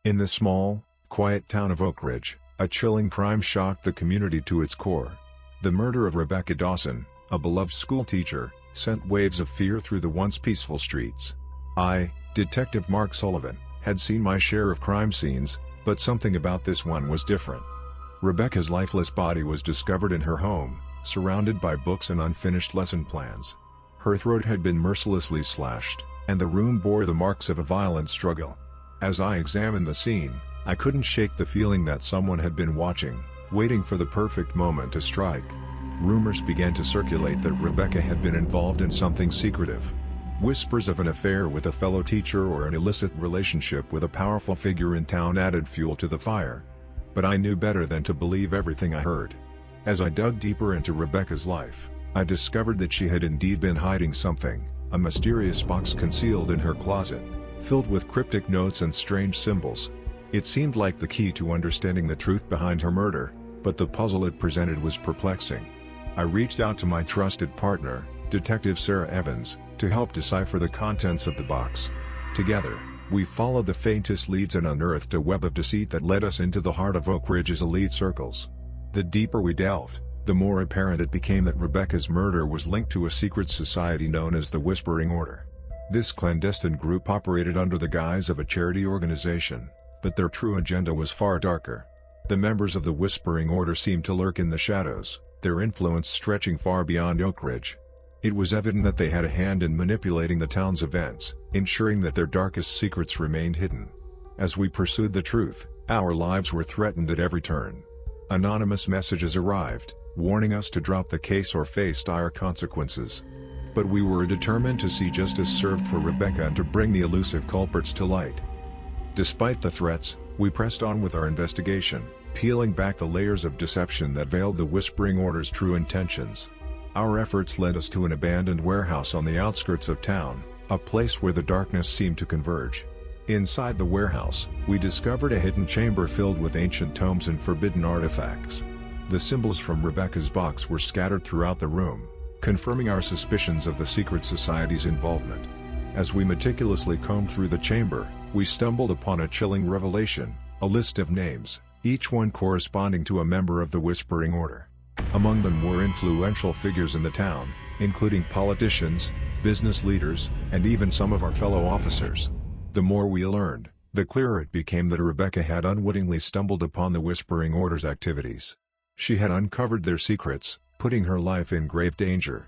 In the small, quiet town of Oak Ridge, a chilling crime shocked the community to its core. The murder of Rebecca Dawson, a beloved schoolteacher, sent waves of fear through the once peaceful streets. I, Detective Mark Sullivan, had seen my share of crime scenes, but something about this one was different. Rebecca's lifeless body was discovered in her home, surrounded by books and unfinished lesson plans. Her throat had been mercilessly slashed, and the room bore the marks of a violent struggle. As I examined the scene, I couldn't shake the feeling that someone had been watching, waiting for the perfect moment to strike. Rumors began to circulate that Rebecca had been involved in something secretive. Whispers of an affair with a fellow teacher or an illicit relationship with a powerful figure in town added fuel to the fire. But I knew better than to believe everything I heard. As I dug deeper into Rebecca's life, I discovered that she had indeed been hiding something, a mysterious box concealed in her closet, filled with cryptic notes and strange symbols. It seemed like the key to understanding the truth behind her murder, but the puzzle it presented was perplexing. I reached out to my trusted partner, Detective Sarah Evans, to help decipher the contents of the box. Together, we followed the faintest leads and unearthed a web of deceit that led us into the heart of Oak Ridge's elite circles. The deeper we delved, the more apparent it became that Rebecca's murder was linked to a secret society known as the Whispering Order. This clandestine group operated under the guise of a charity organization, but their true agenda was far darker. The members of the Whispering Order seemed to lurk in the shadows, their influence stretching far beyond Oak Ridge. It was evident that they had a hand in manipulating the town's events, ensuring that their darkest secrets remained hidden. As we pursued the truth, our lives were threatened at every turn. Anonymous messages arrived, warning us to drop the case or face dire consequences. But we were determined to see justice served for Rebecca and to bring the elusive culprits to light. Despite the threats, we pressed on with our investigation, peeling back the layers of deception that veiled the Whispering Order's true intentions. Our efforts led us to an abandoned warehouse on the outskirts of town, a place where the darkness seemed to converge. Inside the warehouse, we discovered a hidden chamber filled with ancient tomes and forbidden artifacts. The symbols from Rebecca's box were scattered throughout the room, confirming our suspicions of the secret society's involvement. As we meticulously combed through the chamber, we stumbled upon a chilling revelation, a list of names, each one corresponding to a member of the Whispering Order. Among them were influential figures in the town, including politicians, business leaders, and even some of our fellow officers. The more we learned, the clearer it became that Rebecca had unwittingly stumbled upon the Whispering Order's activities. She had uncovered their secrets, putting her life in grave danger.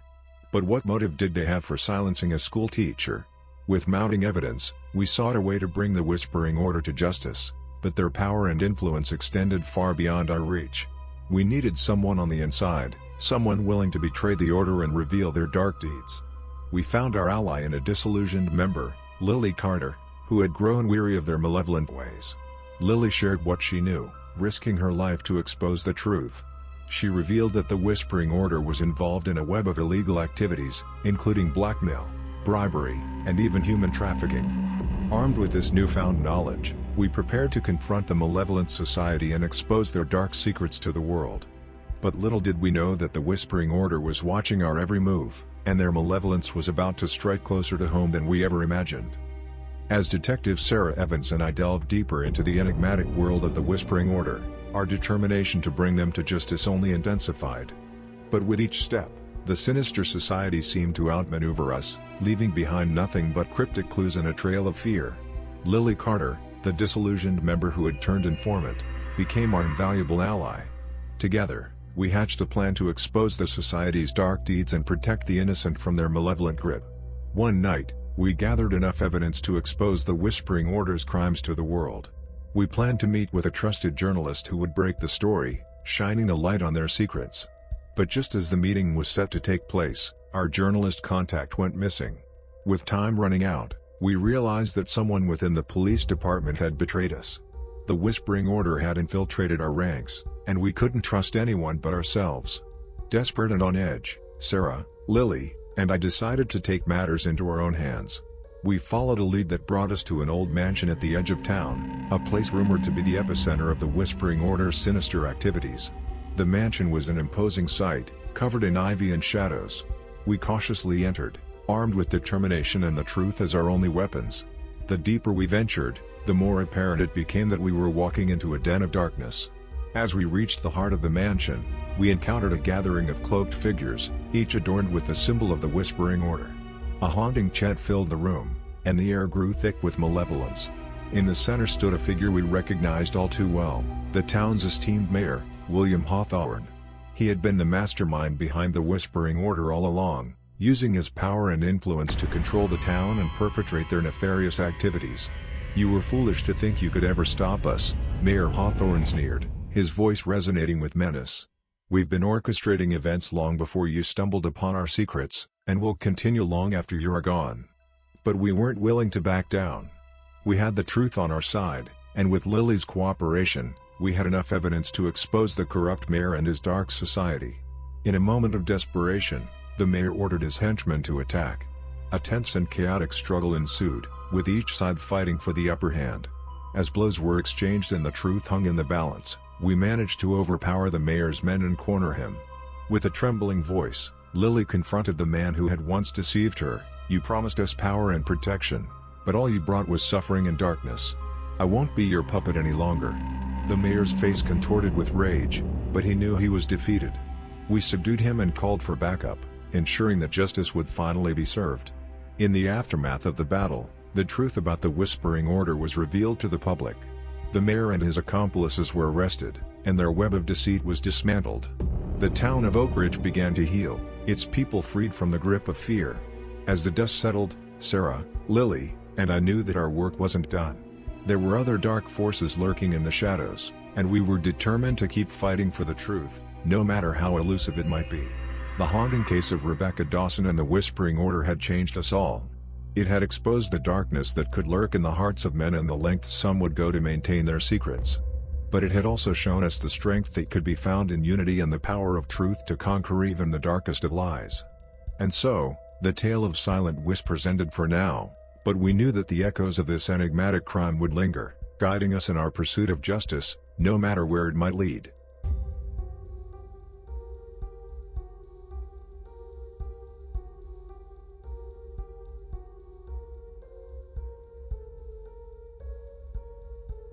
But what motive did they have for silencing a schoolteacher? With mounting evidence, we sought a way to bring the Whispering Order to justice, but their power and influence extended far beyond our reach. We needed someone on the inside, someone willing to betray the Order and reveal their dark deeds. We found our ally in a disillusioned member, Lily Carter, who had grown weary of their malevolent ways. Lily shared what she knew, risking her life to expose the truth. She revealed that the Whispering Order was involved in a web of illegal activities, including blackmail, bribery, and even human trafficking. Armed with this newfound knowledge, we prepared to confront the malevolent society and expose their dark secrets to the world. But little did we know that the Whispering Order was watching our every move, and their malevolence was about to strike closer to home than we ever imagined. As Detective Sarah Evans and I delved deeper into the enigmatic world of the Whispering Order, our determination to bring them to justice only intensified. But with each step, the sinister society seemed to outmaneuver us, leaving behind nothing but cryptic clues and a trail of fear. Lily Carter, the disillusioned member who had turned informant, became our invaluable ally. Together, we hatched a plan to expose the society's dark deeds and protect the innocent from their malevolent grip. One night, we gathered enough evidence to expose the Whispering Order's crimes to the world. We planned to meet with a trusted journalist who would break the story, shining a light on their secrets. But just as the meeting was set to take place, our journalist contact went missing. With time running out, we realized that someone within the police department had betrayed us. The Whispering Order had infiltrated our ranks, and we couldn't trust anyone but ourselves. Desperate and on edge, Sarah, Lily, and I decided to take matters into our own hands. We followed a lead that brought us to an old mansion at the edge of town, a place rumored to be the epicenter of the Whispering Order's sinister activities. The mansion was an imposing sight, covered in ivy and shadows. We cautiously entered, armed with determination and the truth as our only weapons. The deeper we ventured, the more apparent it became that we were walking into a den of darkness. As we reached the heart of the mansion, we encountered a gathering of cloaked figures, each adorned with the symbol of the Whispering Order. A haunting chant filled the room, and the air grew thick with malevolence. In the center stood a figure we recognized all too well, the town's esteemed mayor, William Hawthorne. He had been the mastermind behind the Whispering Order all along, using his power and influence to control the town and perpetrate their nefarious activities. "You were foolish to think you could ever stop us," Mayor Hawthorne sneered, his voice resonating with menace. "We've been orchestrating events long before you stumbled upon our secrets, and will continue long after you're gone." But we weren't willing to back down. We had the truth on our side, and with Lily's cooperation, we had enough evidence to expose the corrupt mayor and his dark society. In a moment of desperation, the mayor ordered his henchmen to attack. A tense and chaotic struggle ensued, with each side fighting for the upper hand. As blows were exchanged and the truth hung in the balance, we managed to overpower the mayor's men and corner him. With a trembling voice, Lily confronted the man who had once deceived her. "You promised us power and protection, but all you brought was suffering and darkness. I won't be your puppet any longer." The mayor's face contorted with rage, but he knew he was defeated. We subdued him and called for backup, ensuring that justice would finally be served. In the aftermath of the battle, the truth about the Whispering Order was revealed to the public. The mayor and his accomplices were arrested, and their web of deceit was dismantled. The town of Oak Ridge began to heal, its people freed from the grip of fear. As the dust settled, Sarah, Lily, and I knew that our work wasn't done. There were other dark forces lurking in the shadows, and we were determined to keep fighting for the truth, no matter how elusive it might be. The haunting case of Rebecca Dawson and the Whispering Order had changed us all. It had exposed the darkness that could lurk in the hearts of men and the lengths some would go to maintain their secrets. But it had also shown us the strength that could be found in unity and the power of truth to conquer even the darkest of lies. And so, the tale of Silent Whispers ended for now, but we knew that the echoes of this enigmatic crime would linger, guiding us in our pursuit of justice, no matter where it might lead.